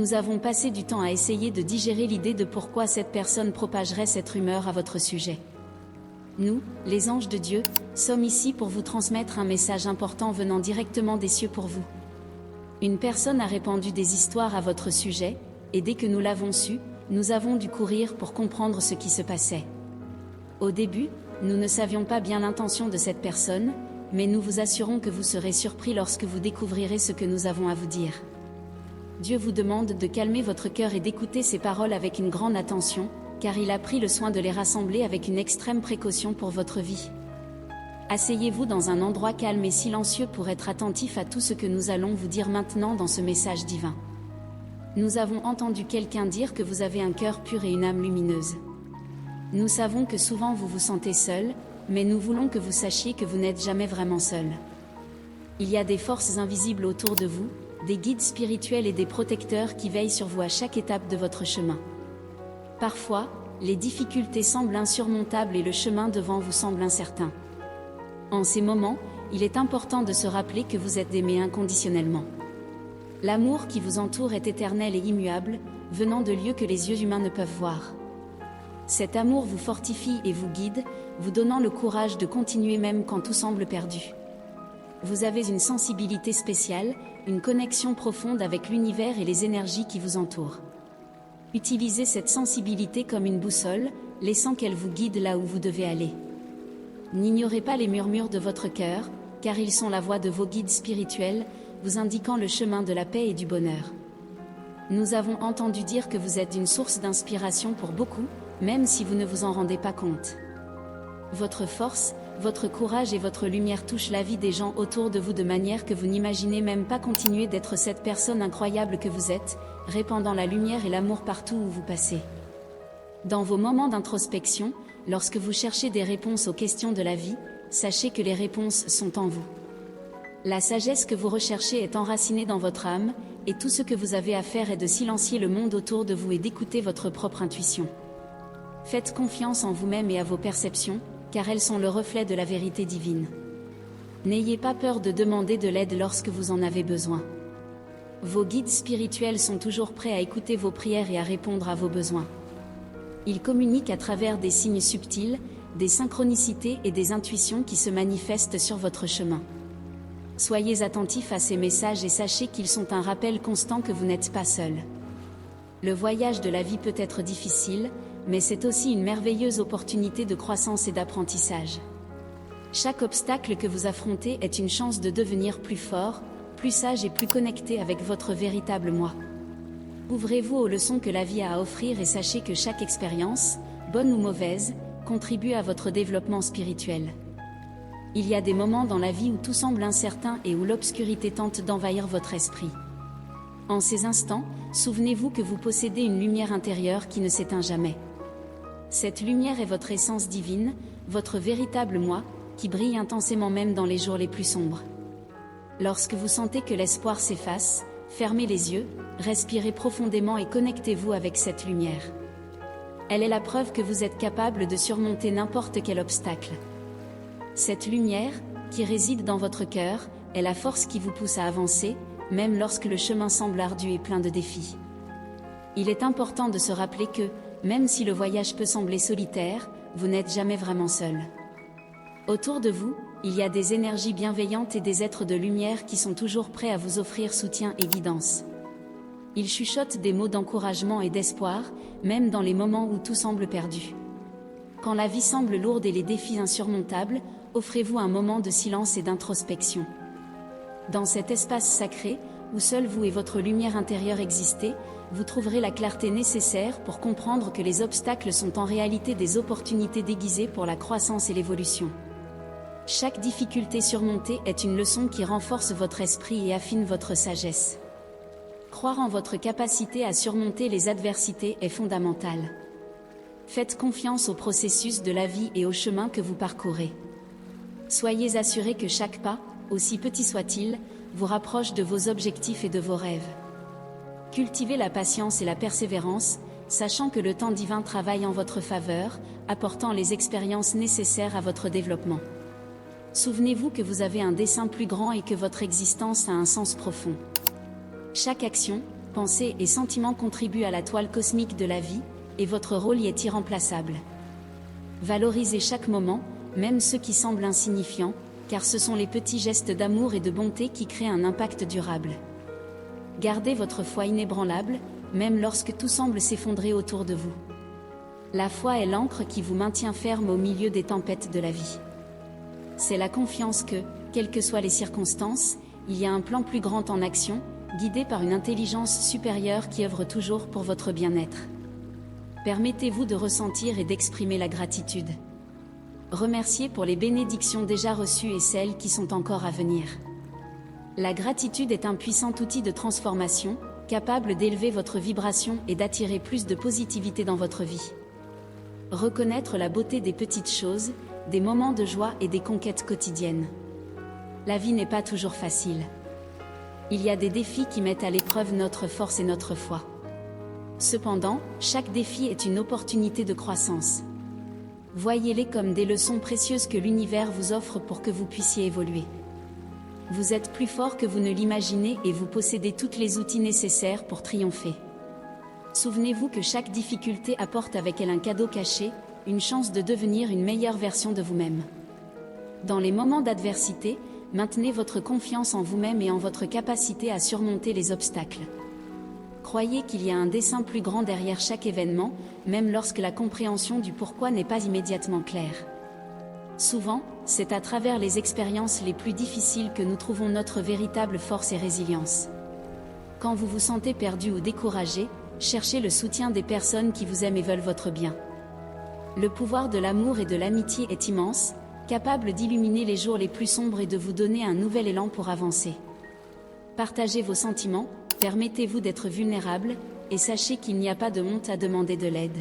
Nous avons passé du temps à essayer de digérer l'idée de pourquoi cette personne propagerait cette rumeur à votre sujet. Nous, les anges de Dieu, sommes ici pour vous transmettre un message important venant directement des cieux pour vous. Une personne a répandu des histoires à votre sujet, et dès que nous l'avons su, nous avons dû courir pour comprendre ce qui se passait. Au début, nous ne savions pas bien l'intention de cette personne, mais nous vous assurons que vous serez surpris lorsque vous découvrirez ce que nous avons à vous dire. Dieu vous demande de calmer votre cœur et d'écouter ces paroles avec une grande attention, car il a pris le soin de les rassembler avec une extrême précaution pour votre vie. Asseyez-vous dans un endroit calme et silencieux pour être attentif à tout ce que nous allons vous dire maintenant dans ce message divin. Nous avons entendu quelqu'un dire que vous avez un cœur pur et une âme lumineuse. Nous savons que souvent vous vous sentez seul, mais nous voulons que vous sachiez que vous n'êtes jamais vraiment seul. Il y a des forces invisibles autour de vous, des guides spirituels et des protecteurs qui veillent sur vous à chaque étape de votre chemin. Parfois, les difficultés semblent insurmontables et le chemin devant vous semble incertain. En ces moments, il est important de se rappeler que vous êtes aimé inconditionnellement. L'amour qui vous entoure est éternel et immuable, venant de lieux que les yeux humains ne peuvent voir. Cet amour vous fortifie et vous guide, vous donnant le courage de continuer même quand tout semble perdu. Vous avez une sensibilité spéciale, une connexion profonde avec l'univers et les énergies qui vous entourent. Utilisez cette sensibilité comme une boussole, laissant qu'elle vous guide là où vous devez aller. N'ignorez pas les murmures de votre cœur, car ils sont la voix de vos guides spirituels, vous indiquant le chemin de la paix et du bonheur. Nous avons entendu dire que vous êtes une source d'inspiration pour beaucoup, même si vous ne vous en rendez pas compte. Votre force, votre courage et votre lumière touchent la vie des gens autour de vous de manière que vous n'imaginez même pas. Continuer d'être cette personne incroyable que vous êtes, répandant la lumière et l'amour partout où vous passez. Dans vos moments d'introspection, lorsque vous cherchez des réponses aux questions de la vie, sachez que les réponses sont en vous. La sagesse que vous recherchez est enracinée dans votre âme, et tout ce que vous avez à faire est de silencier le monde autour de vous et d'écouter votre propre intuition. Faites confiance en vous-même et à vos perceptions, car elles sont le reflet de la vérité divine. N'ayez pas peur de demander de l'aide lorsque vous en avez besoin. Vos guides spirituels sont toujours prêts à écouter vos prières et à répondre à vos besoins. Ils communiquent à travers des signes subtils, des synchronicités et des intuitions qui se manifestent sur votre chemin. Soyez attentifs à ces messages et sachez qu'ils sont un rappel constant que vous n'êtes pas seul. Le voyage de la vie peut être difficile, mais c'est aussi une merveilleuse opportunité de croissance et d'apprentissage. Chaque obstacle que vous affrontez est une chance de devenir plus fort, plus sage et plus connecté avec votre véritable moi. Ouvrez-vous aux leçons que la vie a à offrir et sachez que chaque expérience, bonne ou mauvaise, contribue à votre développement spirituel. Il y a des moments dans la vie où tout semble incertain et où l'obscurité tente d'envahir votre esprit. En ces instants, souvenez-vous que vous possédez une lumière intérieure qui ne s'éteint jamais. Cette lumière est votre essence divine, votre véritable moi, qui brille intensément même dans les jours les plus sombres. Lorsque vous sentez que l'espoir s'efface, fermez les yeux, respirez profondément et connectez-vous avec cette lumière. Elle est la preuve que vous êtes capable de surmonter n'importe quel obstacle. Cette lumière, qui réside dans votre cœur, est la force qui vous pousse à avancer, même lorsque le chemin semble ardu et plein de défis. Il est important de se rappeler que, même si le voyage peut sembler solitaire, vous n'êtes jamais vraiment seul. Autour de vous, il y a des énergies bienveillantes et des êtres de lumière qui sont toujours prêts à vous offrir soutien et guidance. Ils chuchotent des mots d'encouragement et d'espoir, même dans les moments où tout semble perdu. Quand la vie semble lourde et les défis insurmontables, offrez-vous un moment de silence et d'introspection. Dans cet espace sacré, où seul vous et votre lumière intérieure existez, vous trouverez la clarté nécessaire pour comprendre que les obstacles sont en réalité des opportunités déguisées pour la croissance et l'évolution. Chaque difficulté surmontée est une leçon qui renforce votre esprit et affine votre sagesse. Croire en votre capacité à surmonter les adversités est fondamental. Faites confiance au processus de la vie et au chemin que vous parcourez. Soyez assurés que chaque pas, aussi petit soit-il, vous rapproche de vos objectifs et de vos rêves. Cultivez la patience et la persévérance, sachant que le temps divin travaille en votre faveur, apportant les expériences nécessaires à votre développement. Souvenez-vous que vous avez un dessein plus grand et que votre existence a un sens profond. Chaque action, pensées et sentiments contribuent à la toile cosmique de la vie, et votre rôle y est irremplaçable. Valorisez chaque moment, même ceux qui semblent insignifiants, car ce sont les petits gestes d'amour et de bonté qui créent un impact durable. Gardez votre foi inébranlable, même lorsque tout semble s'effondrer autour de vous. La foi est l'ancre qui vous maintient ferme au milieu des tempêtes de la vie. C'est la confiance que, quelles que soient les circonstances, il y a un plan plus grand en action, guidé par une intelligence supérieure qui œuvre toujours pour votre bien-être. Permettez-vous de ressentir et d'exprimer la gratitude. Remerciez pour les bénédictions déjà reçues et celles qui sont encore à venir. La gratitude est un puissant outil de transformation, capable d'élever votre vibration et d'attirer plus de positivité dans votre vie. Reconnaître la beauté des petites choses, des moments de joie et des conquêtes quotidiennes. La vie n'est pas toujours facile. Il y a des défis qui mettent à l'épreuve notre force et notre foi. Cependant, chaque défi est une opportunité de croissance. Voyez-les comme des leçons précieuses que l'univers vous offre pour que vous puissiez évoluer. Vous êtes plus fort que vous ne l'imaginez et vous possédez tous les outils nécessaires pour triompher. Souvenez-vous que chaque difficulté apporte avec elle un cadeau caché, une chance de devenir une meilleure version de vous-même. Dans les moments d'adversité, maintenez votre confiance en vous-même et en votre capacité à surmonter les obstacles. Croyez qu'il y a un dessein plus grand derrière chaque événement, même lorsque la compréhension du pourquoi n'est pas immédiatement claire. Souvent, c'est à travers les expériences les plus difficiles que nous trouvons notre véritable force et résilience. Quand vous vous sentez perdu ou découragé, cherchez le soutien des personnes qui vous aiment et veulent votre bien. Le pouvoir de l'amour et de l'amitié est immense, capable d'illuminer les jours les plus sombres et de vous donner un nouvel élan pour avancer. Partagez vos sentiments, permettez-vous d'être vulnérable, et sachez qu'il n'y a pas de honte à demander de l'aide.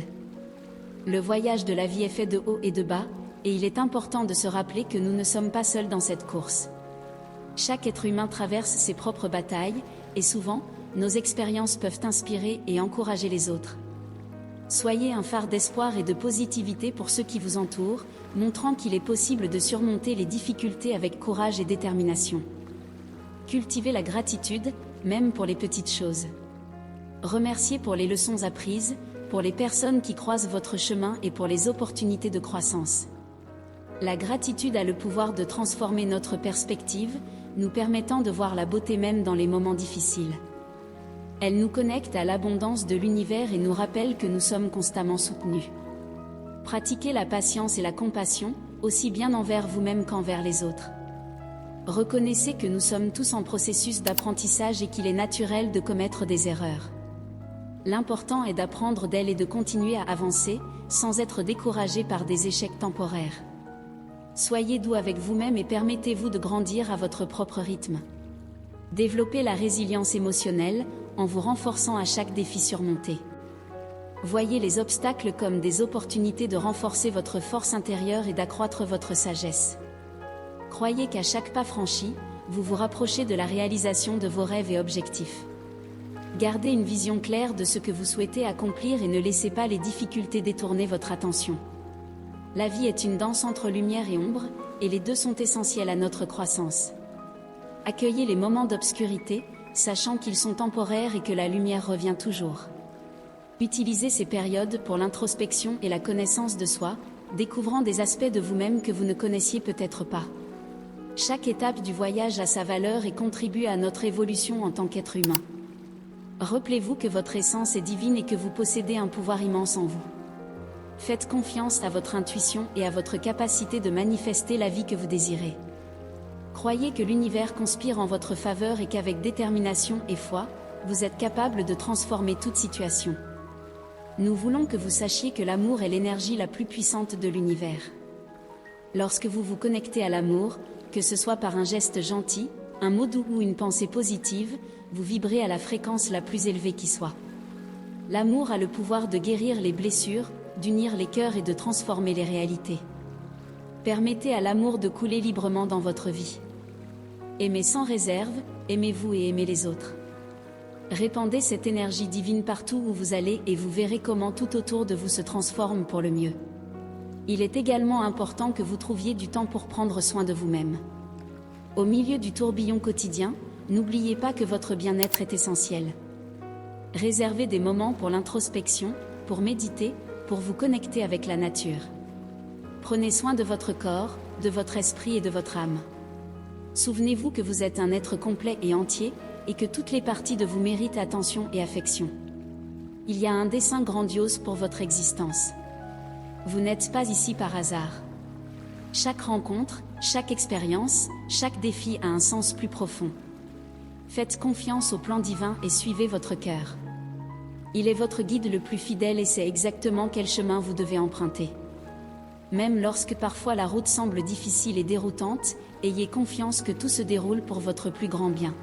Le voyage de la vie est fait de hauts et de bas, et il est important de se rappeler que nous ne sommes pas seuls dans cette course. Chaque être humain traverse ses propres batailles, et souvent, nos expériences peuvent inspirer et encourager les autres. Soyez un phare d'espoir et de positivité pour ceux qui vous entourent, montrant qu'il est possible de surmonter les difficultés avec courage et détermination. Cultivez la gratitude, même pour les petites choses. Remerciez pour les leçons apprises, pour les personnes qui croisent votre chemin et pour les opportunités de croissance. La gratitude a le pouvoir de transformer notre perspective, nous permettant de voir la beauté même dans les moments difficiles. Elle nous connecte à l'abondance de l'univers et nous rappelle que nous sommes constamment soutenus. Pratiquez la patience et la compassion, aussi bien envers vous-même qu'envers les autres. Reconnaissez que nous sommes tous en processus d'apprentissage et qu'il est naturel de commettre des erreurs. L'important est d'apprendre d'elles et de continuer à avancer, sans être découragé par des échecs temporaires. Soyez doux avec vous-même et permettez-vous de grandir à votre propre rythme. Développez la résilience émotionnelle, en vous renforçant à chaque défi surmonté. Voyez les obstacles comme des opportunités de renforcer votre force intérieure et d'accroître votre sagesse. Croyez qu'à chaque pas franchi, vous vous rapprochez de la réalisation de vos rêves et objectifs. Gardez une vision claire de ce que vous souhaitez accomplir et ne laissez pas les difficultés détourner votre attention. La vie est une danse entre lumière et ombre, et les deux sont essentiels à notre croissance. Accueillez les moments d'obscurité, sachant qu'ils sont temporaires et que la lumière revient toujours. Utilisez ces périodes pour l'introspection et la connaissance de soi, découvrant des aspects de vous-même que vous ne connaissiez peut-être pas. Chaque étape du voyage a sa valeur et contribue à notre évolution en tant qu'être humain. Rappelez-vous que votre essence est divine et que vous possédez un pouvoir immense en vous. Faites confiance à votre intuition et à votre capacité de manifester la vie que vous désirez. Croyez que l'univers conspire en votre faveur et qu'avec détermination et foi, vous êtes capable de transformer toute situation. Nous voulons que vous sachiez que l'amour est l'énergie la plus puissante de l'univers. Lorsque vous vous connectez à l'amour, que ce soit par un geste gentil, un mot doux ou une pensée positive, vous vibrez à la fréquence la plus élevée qui soit. L'amour a le pouvoir de guérir les blessures, d'unir les cœurs et de transformer les réalités. Permettez à l'amour de couler librement dans votre vie. Aimez sans réserve, aimez-vous et aimez les autres. Répandez cette énergie divine partout où vous allez et vous verrez comment tout autour de vous se transforme pour le mieux. Il est également important que vous trouviez du temps pour prendre soin de vous-même. Au milieu du tourbillon quotidien, n'oubliez pas que votre bien-être est essentiel. Réservez des moments pour l'introspection, pour méditer, pour vous connecter avec la nature. Prenez soin de votre corps, de votre esprit et de votre âme. Souvenez-vous que vous êtes un être complet et entier, et que toutes les parties de vous méritent attention et affection. Il y a un dessein grandiose pour votre existence. Vous n'êtes pas ici par hasard. Chaque rencontre, chaque expérience, chaque défi a un sens plus profond. Faites confiance au plan divin et suivez votre cœur. Il est votre guide le plus fidèle et sait exactement quel chemin vous devez emprunter. Même lorsque parfois la route semble difficile et déroutante, ayez confiance que tout se déroule pour votre plus grand bien.